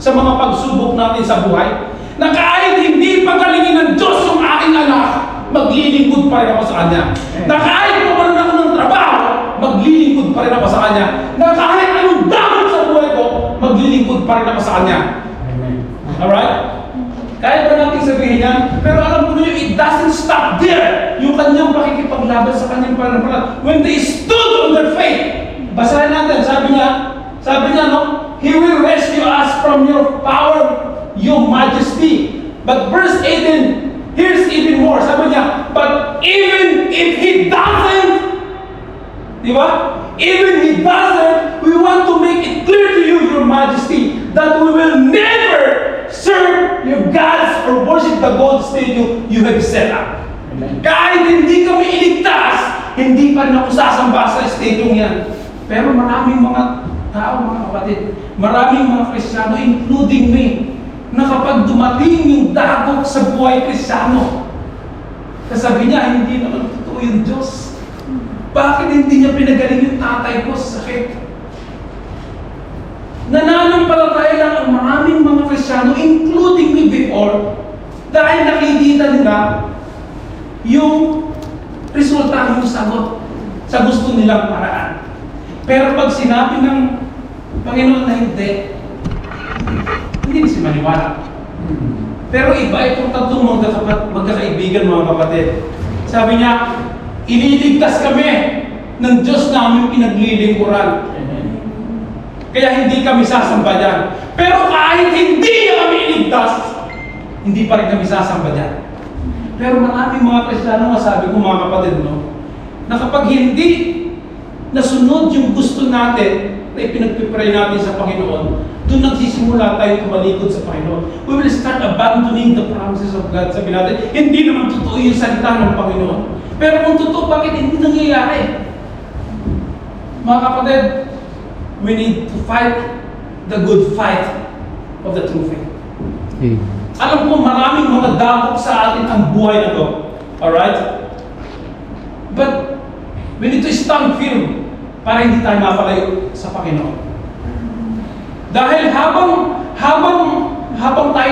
mga pagsubok natin sa buhay? Na kahit hindi pagalingin ng Diyos yung aking anak, maglilingkod pa rin ako sa Kanya. Na kahit pumanan ako ng trabaho, maglilingkod pa rin ako sa Kanya. Na kahit anong damot sa buhay ko, maglilingkod pa rin ako sa Kanya. Alright? Kaya ba natin sabihin yan? Pero alam mo nyo, it doesn't stop there. Yung kanyang pakikipaglaban sa kanyang pananampalataya. When they stood on their faith, basahin natin, sabi niya, no? He will rescue us from your power, your majesty. But verse 18, here's even more. Sabi niya, but even if He doesn't, di ba? Even He doesn't, we want to make it clear to you, your majesty, that we will never serve your gods or worship the gold statue you have set up. Amen. Kahit hindi kami iligtas, hindi pa rin ako sasamba sa statue yan. Pero maraming mga tao, mga kapatid, maraming mga Kristiyano, including me, na kapag dumating yung dagok sa buhay Kristiyano, kasabi niya, hindi naman totoo yung Diyos. Bakit hindi niya pinagaling yung tatay ko sa sakit? Nananampalataya lang ang maraming mga Kristiyano, including me before, dahil nakikita nila yung resulta, yung sagot sa gusto nilang paraan. Pero pag sinabi ng Panginoon na hindi siya maniwala. Pero iba itong tatlong magkakaibigan, mga kapatid. Sabi niya, ililigtas kami ng Diyos namin pinaglilingkuran. Kaya hindi kami sasamba dyan. Pero kahit hindi kami iligtas, hindi pa rin kami sasamba dyan. Pero maraming mga Kristiyano, masabi ko mga kapatid, no, na kapag hindi nasunod yung gusto natin na ipinagpipray natin sa Panginoon, doon nagsisimula tayo tumalikod sa Panginoon. We will start abandoning the promises of God. Sabi natin, hindi naman totoo yung salita ng Panginoon. Pero kung totoo, bakit hindi nangyayari? Mga kapatid, we need to fight the good fight of the true faith. Alam ko, maraming mga dagok sa atin ang buhay na to. Alright? But we need to stand firm para hindi tayo mapalayo sa Panginoon. Dahil habang tayo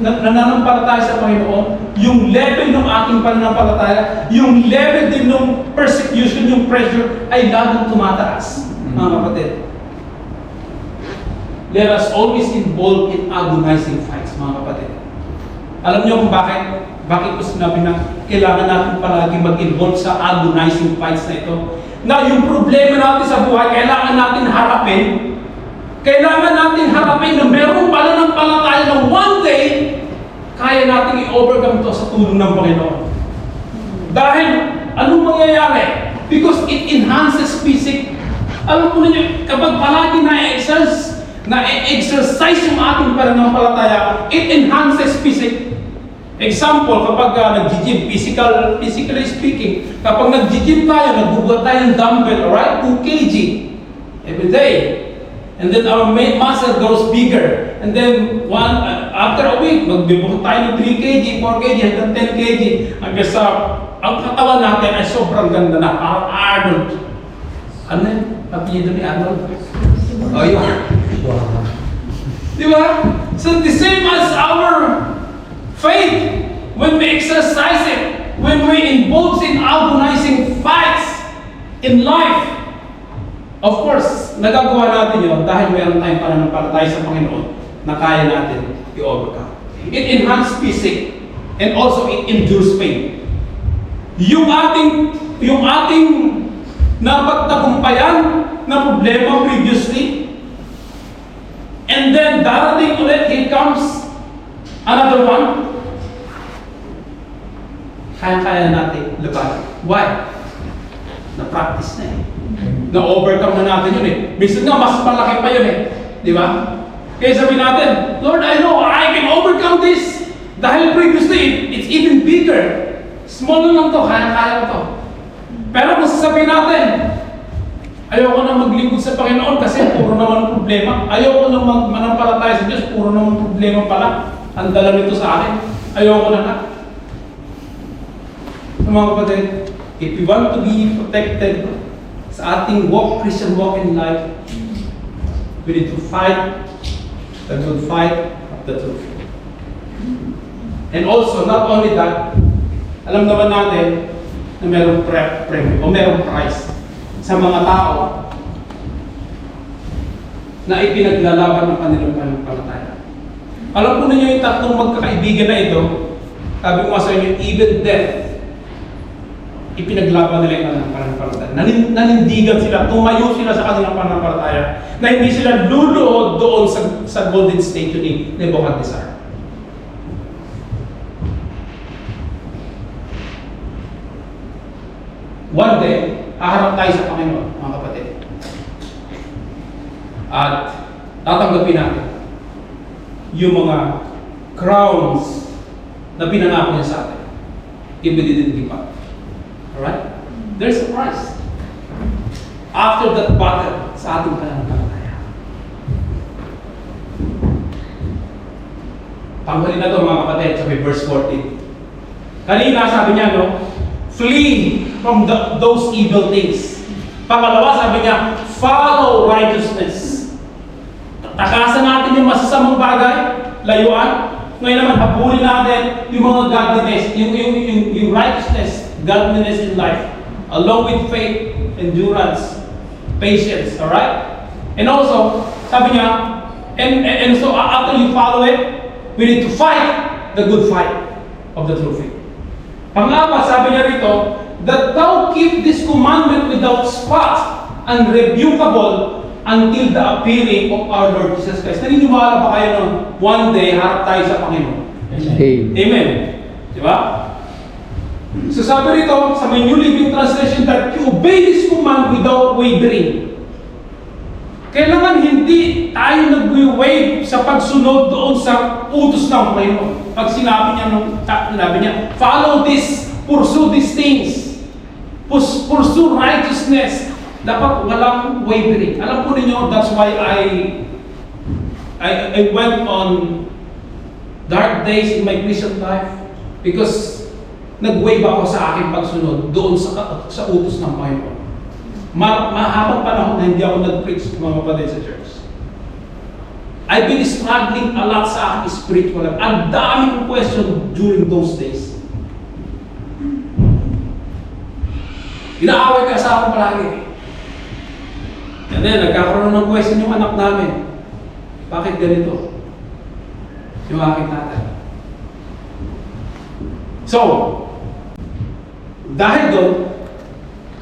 nananampalataya sa Panginoon, yung level ng ating pananampalataya, yung level din ng persecution, yung pressure, ay lalong tumataas, mga kapatid. Let us always involved in agonizing fights, mga kapatid. Alam niyo kung bakit? Bakit ko sinabi na kailangan natin palagi mag-involve sa agonizing fights na ito? Na yung problema natin sa buhay, kailangan natin harapin. Kailangan natin harapin na meron pala ng palataya na one day, kaya natin i-overcome ito sa tulong ng Panginoon. Dahil, anong mangyayari? Because it enhances physics. Alam mo niyo, kapag palagi na-exercise yung ating pananampalataya, it enhances physics. Example, kapag nag-gym, physically speaking, kapag nag-gym tayo, nagbubuhat tayo ng dumbbell, alright, 2 kg every day. And then our muscle grows bigger. And then after a week, magbibuhat tayo ng 3 kg, 4 kg, hanggang 10 kg. Hanggang sa, ang katawan natin ay sobrang ganda na, Arnold. Ano yun? Apelyido ni Arnold? Oh, yun. Di ba? So the same as our faith, when we exercise it, when we involve in agonizing fights in life, of course, nagagawa natin yun dahil meron tayong pananampalataya sa Panginoon na kaya natin i-overcome. It enhances physique and also it endures pain. Yung ating napagtagumpayan na problema previously, and then darating ulit, here comes another one, kaya natin laban. Why? Na-practice na eh. Na-overcome na natin yun eh. Minsan nga, mas malaki pa yun eh. Di ba? Kaya sabihin natin, Lord, I know I can overcome this. Dahil previously, it's even bigger. Small lang to, kaya to. Pero kung sasabihin natin, ayoko na maglingkod sa Panginoon kasi puro naman problema. Ayoko na manampalataya sa Diyos, puro naman problema pala. Ang dala nito sa akin. Ayoko na na. Mga kapatid, if you want to be protected sa ating Christian walk in life, we need to fight the good fight of the truth. And also, not only that, alam naman natin na mayroong premium o mayroong price sa mga tao na ipinaglalaban ng kanilang pananampalataya. Alam po ninyo yung tatlong magkakaibigan na ito, sabi ko nga sa inyo, even death, ipinaglaban nila yung kanilang pananampalataya. Nanindigan sila, tumayo sila sa kanilang pananampalataya, na hindi sila luluhod doon sa golden statue ni Nebuchadnezzar. One day, haharap tayo sa Panginoon, mga kapatid. At tatanggapin natin yung mga crowns na pinangako niya sa atin. If we didn't give up. Alright? There's a price. After that battle, sa ating pananampalataya. Tanggalin na ito mga kapatid sa verse 14. Kanina sabi niya, no? Flee from those evil things. Pangalawa, sabi niya, follow righteousness. Takasan natin yung masasamang bagay, layuan. Ngayon naman, habulin natin yung mga godliness, yung righteousness, godliness in life, along with faith, endurance, patience, alright? And also, sabi niya, and so after you follow it, we need to fight the good fight of the true faith. Pangalawa, sabi niya rito, that thou keep this commandment without spot and rebukable until the appearing of our Lord Jesus Christ. Naniniwala ba kayo nun? One day, harap tayo sa Panginoon. Amen. Amen. Di ba? So sabi rito, sa New Living Translation, that you obey this command without wavering. Kailangan hindi tayo nag-wave sa pagsunod doon sa utos ng Panginoon. Pag sinabi niya, follow this, pursue these things, pursue righteousness, dapat walang wavering. Alam po ninyo, that's why I went on dark days in my Christian life because nag-wave ako sa aking pagsunod doon sa utos ng Panginoon. Mahabang panahon na hindi ako nag-preach mga kapatid sa church. I've been struggling a lot sa aking spiritual life. Ang dami kong question during those days. Inaaway ka sa akin palagi. And then, nagkakaroon ng question yung anak namin. Bakit ganito? Yung aking tatay. So, dahil doon,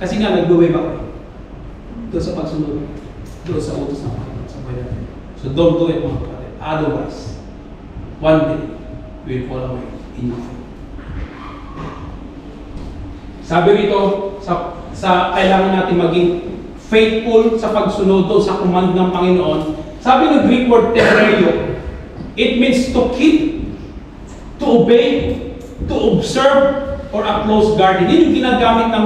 kasi nga nag-wave ako. Doon sa pagsunod. Doon sa utos ng Panginoon. Sa bayan. So don't do it mga kapatid. Otherwise, one day, we will fall away in your faith. Sabi rito, sa kailangan natin maging faithful sa pagsunod doon sa command ng Panginoon. Sabi ng Greek word tereio, it means to keep to obey, to observe, or a close guard. Hindi yung ginagamit ng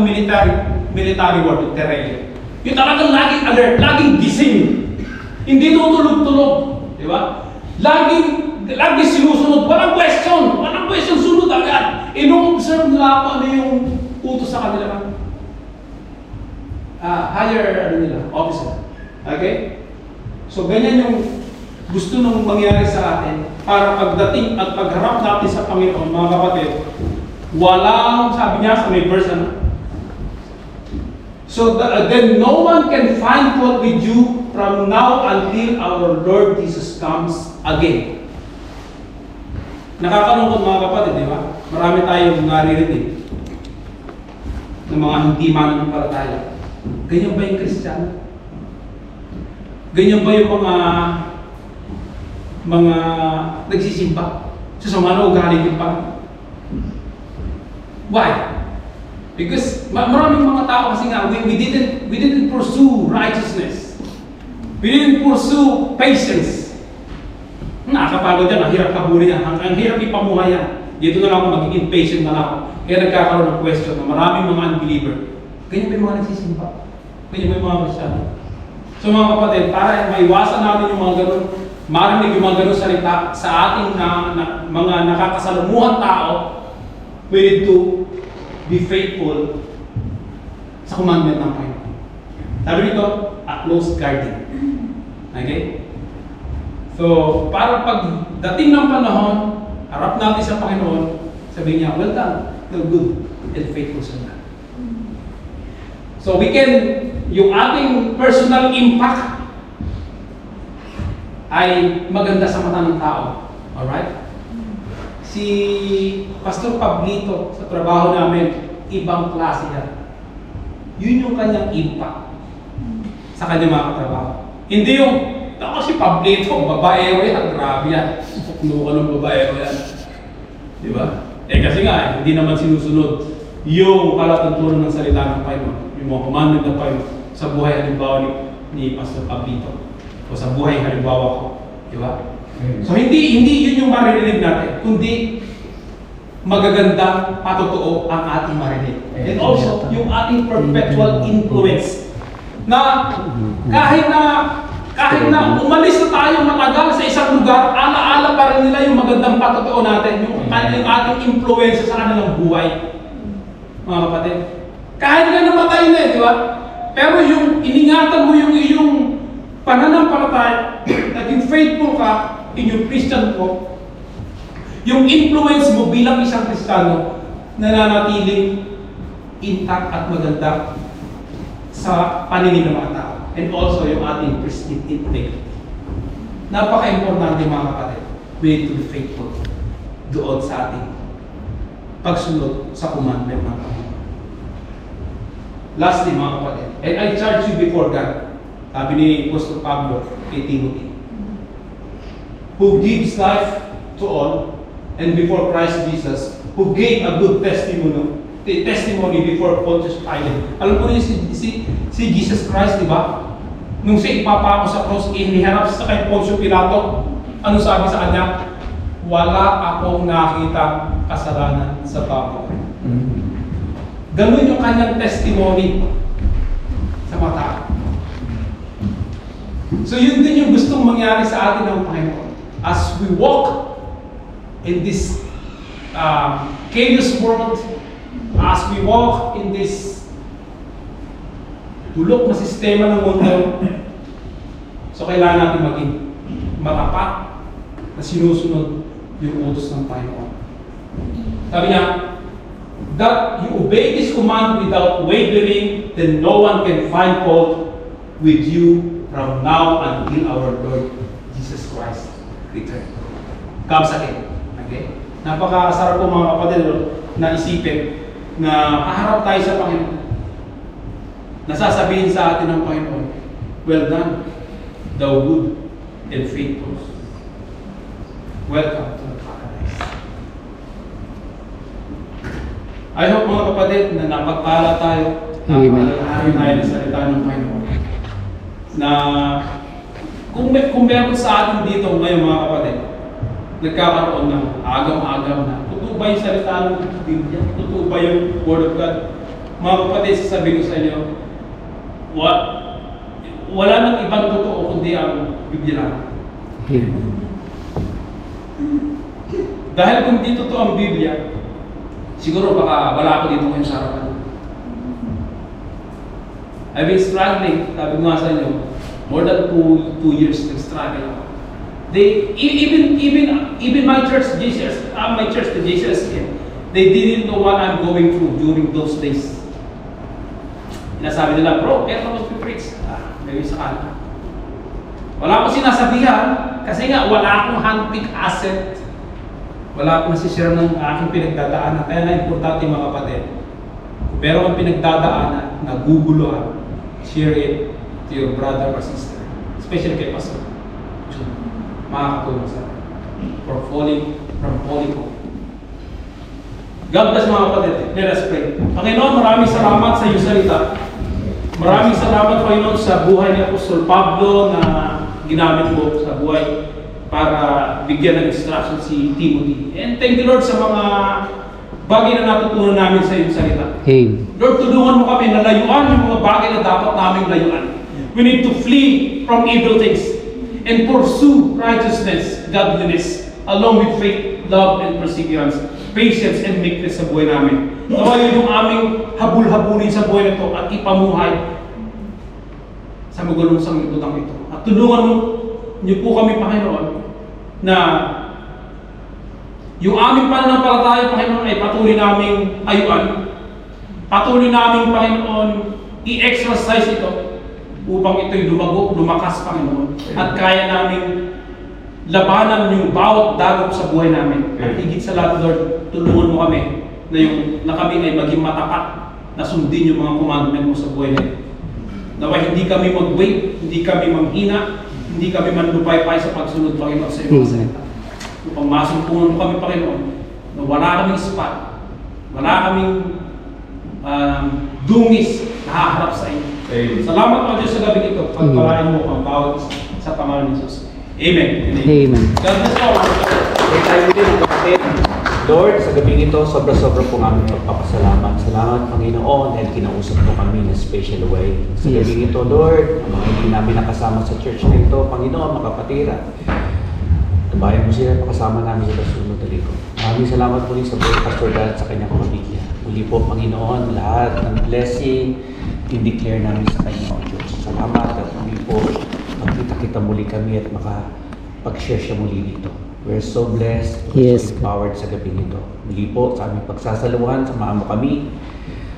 military word, yung terrain. Yung talagang laging alert, laging gising. Hindi tutulog-tulog. Di ba? Lagi sinusunod. Walang question, sunod agad. Ino-observe nila kung ano yung utos sa kanila. Higher officer. Okay? So, ganyan yung gusto nung mangyari sa atin para pagdating at pagharap natin sa Panginoon, mga kapatid, walang, sabi niya sa may verse, so then no one can find fault with you from now until our Lord Jesus comes again. Nakakalungkot mga kapatid, di ba? Marami tayong naririnig ng mga hindi mananampalataya. Ganyan ba yung Kristiyano? Ganyan ba yung mga nagsisimba? Sa sama na ugali yung Panginoon. Why? Because maraming mga tao kasi nga, we didn't pursue righteousness. We didn't pursue patience. Nakakapagod yan, ang hirap kabuli yan, ang hirap ipamuhay yan. Dito na lang ako magiging patient na lang ako. Kaya nagkakaroon ng question na maraming mga unbeliever. Ganyan ba yung mga nagsisimba? Ganyan ba yung mga Kristyano? So mga kapatid, para maiwasan natin yung mga ganun, marinig yung mga ganun salita sa ating mga nakakasalamuhan tao, we need to be faithful sa commandment ng Panginoon. Sabi nito, a close guarding. Okay? So, para pagdating ng panahon, harap natin sa Panginoon, sabihin niya, well done, you're good and faithful servant. So, we can, yung ating personal impact ay maganda sa mata ng tao. Alright? Si Pastor Pablito sa trabaho namin, ibang klase yan. Yun yung kanyang impact sa kanyang mga katrabaho. Hindi yung, ako si Pablito, babaero yan, grabe yan. Puklo ka ng babaero yan. Di ba? Kasi nga, hindi naman sinusunod yung palatuntunan ng salita ng Panginoon, yung mga commandment ng Panginoon sa buhay halimbawa ni Pastor Pablito o sa buhay halimbawa ko. Di ba? So hindi yun yung maririnig natin, kundi magagandang patotoo ang ating marinig. And also, yung ating perpetual influence na kahit na umalis na tayo matagal sa isang lugar, alaala pa rin nila yung magandang patotoo natin, yung ating influence sa kanilang buhay. Mga kapatid, kahit na namatay na di ba? Pero yung iningatan mo yung iyong pananampalataya, naging faithful ka in your Christian walk, yung influence mo bilang isang Kristiyano nananatiling intact at maganda sa paningin ng mga tao. And also yung ating pristine integrity. Napaka-importante mga kapatid. We need to be faithful doon sa ating pagsunod sa commandment ng Panginoon. Lastly mga kapatid, and I charge you before God, sabi ni Apostol Pablo kay Timothy, who gives life to all, and before Christ Jesus, who gave a good testimony before Pontius Pilate. Alam ko niyo si Jesus Christ, di ba? Nung siya ipapako sa cross, iniharap sa kay Pontius Pilato, ano sabi sa kanya? Wala akong nakita kasalanan sa tao. Ganun yung kanyang testimony sa mga tao. So yun din yung gustong mangyari sa atin ng Panginoon. As we walk in this chaos world, as we walk in this tulok na sistema ng mundo, so kailangan natin maging matapat na sinusunod yung utos ng Panginoon. Sabi niya, that you obey this command without wavering, then no one can find fault with you from now until our Lord Jesus Christ return. Comes again. Okay? Napakasarap po mga kapatid na isipin na haharap tayo sa Panginoon. Nasasabihin sa atin ng Panginoon, well done, thou good and faithful. Welcome to the paradise. I hope mga kapatid na napagpala tayo, napagpala tayo ng salita ng Panginoon. Na kung meron sa atin dito ngayon mga kapatid, nagkakaroon ng agam-agam na totoo ba yung salita ng Biblia? Totoo ba yung Word of God? Mga kapatid, sasabihin ko sa inyo, wala nang ibang totoo kundi ang Biblia lang. Dahil kung di totoo ang Biblia, siguro baka wala ako dito ngayon sa harapan. I've been struggling, sabi ko nga sa inyo, more than 2 years nag-struggle ako. Even my church, the Jesus, they didn't know what I'm going through during those days. Nasabi nila, bro, kaya naman mag-preach. Maybe sa kanila. Wala akong sinasabihan, kasi nga wala akong handpicked asset. Wala akong nasishare ng aking pinagdadaanan. Kaya na importante mga kapatid. Pero ang pinagdadaanan, naguguluhan, share it to your brother or sister. Especially kay Pastor. Makakatulong sa from falling off. God bless mga kapatid. Let us pray. Panginoon, maraming salamat sa iyong salita. Maraming salamat, Panginoon, sa buhay ni Apostol Pablo na ginamit mo sa buhay para bigyan ng instruction si Timothy. And thank you, Lord, sa mga bagay na natutunan namin sa iyong salita. Amen. Lord, tulungan mo kami na layuan yung mga bagay na dapat naming layuan. We need to flee from evil things and pursue righteousness, godliness, along with faith, love, and perseverance, patience, and meekness sa buhay namin. Nawa yun yung aming habul-habulin sa buhay na ito at ipamuhay sa magulong sanglibutan ito. At tulungan niyo po kami, Panginoon, na yung aming pananampalataya, Panginoon, ay patuloy naming ayuan. Patuloy naming, Panginoon, i-exercise ito upang ito'y lumakas, Panginoon. At kaya naming labanan yung bawat dagok sa buhay namin. At higit sa lahat, Lord, tulungan mo kami na kami ay maging matapat na sundin yung mga commandment mo sa buhay natin. Nawa hindi kami mag-wait, hindi kami manghina, hindi kami manlupay-pay sa pagsunod, Panginoon, sa iyong salita. Upang masumpungan mo kami, Panginoon, na wala kaming spot, wala kaming dungis na haharap sa iyo. Salamat po Diyos sa gabi ito. Pagpalain mo ang bawat sa pangalan ni Jesus. Amen. Amen. God bless you. Kaya tayo din ang kapatid. Lord, sa gabing ito, sobra-sobra po aming pagpapasalamat. Salamat, Panginoon, dahil kinausap mo kami in a special way. Sa Yes. gabing ito, Lord, ang mga hindi namin nakasama sa church na ito, Panginoon, mga kapatira, tabayan mo sila, pakasama namin sila sa sunod na linggo. Maraming salamat po rin sa buhay Pastor Dan at sa kanyang pamilya. Muli po, Panginoon, lahat ng blessing, i-declare namin sa kanya, O Diyos. Salamat at muli po, magkita-kita muli kami at makapag-share siya muli dito. We're so blessed, Yes. so empowered sa gabi nito. Muli po, sa aming pagsasaluhan, samahan mo kami.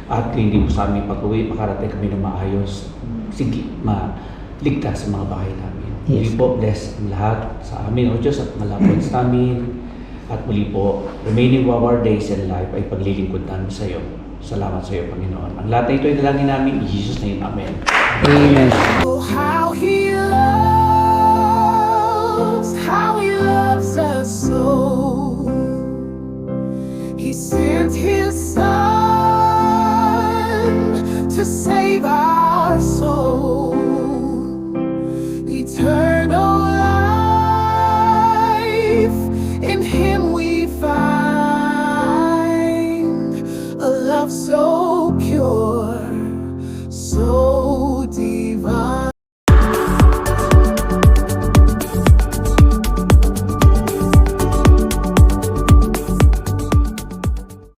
At hindi po sa aming pag-uwi, makarating kami ng maayos. Sige, maligtas sa mga bahay namin. Muli Yes. po, bless ang lahat sa amin, O Diyos, at mga loved ones namin. At muli po, remaining of our days in life ay paglilingkod namin sa iyo. Salamat sa iyo, Panginoon. Ang lahat na ito ay dalangin namin, in Jesus' name, Amen. Amen. Oh, how he loves us.